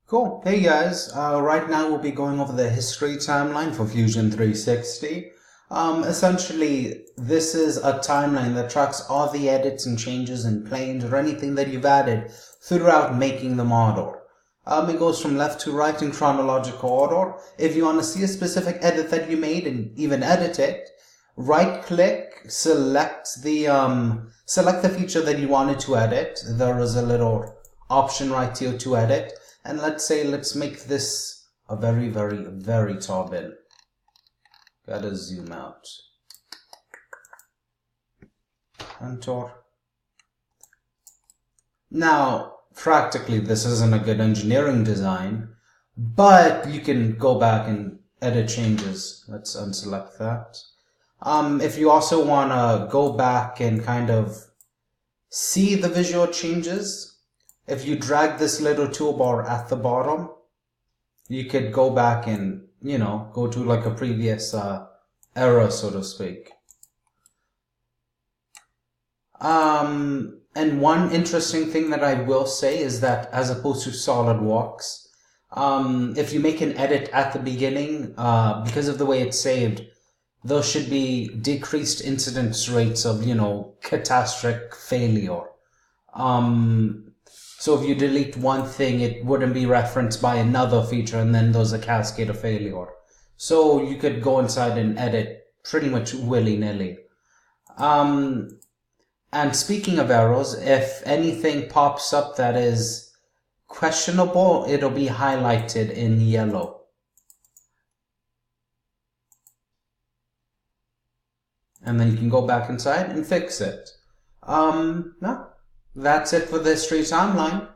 Cool. Hey guys, right now we'll be going over the history timeline for Fusion 360. Essentially, this is a timeline that tracks all the edits and changes and planes or anything that you've added throughout making the model. It goes from left to right in chronological order. If you want to see a specific edit that you made and even edit it, right click, select the feature that you wanted to edit. There is a little option right here to edit. And let's make this a very, very, very tall bin. Gotta zoom out. Enter. Now, practically this isn't a good engineering design, but you can go back and edit changes. Let's unselect that. If you also want to go back and kind of see the visual changes, if you drag this little toolbar at the bottom, you could go back and, go to like a previous era, so to speak. And one interesting thing that I will say is that as opposed to SolidWorks, if you make an edit at the beginning, because of the way it's saved, there should be decreased incidence rates of, catastrophic failure. So if you delete one thing, it wouldn't be referenced by another feature, and then there's a cascade of failure. So you could go inside and edit pretty much willy-nilly. And speaking of errors, if anything pops up that is questionable, it'll be highlighted in yellow. And then you can go back inside and fix it. No. That's it for the history timeline.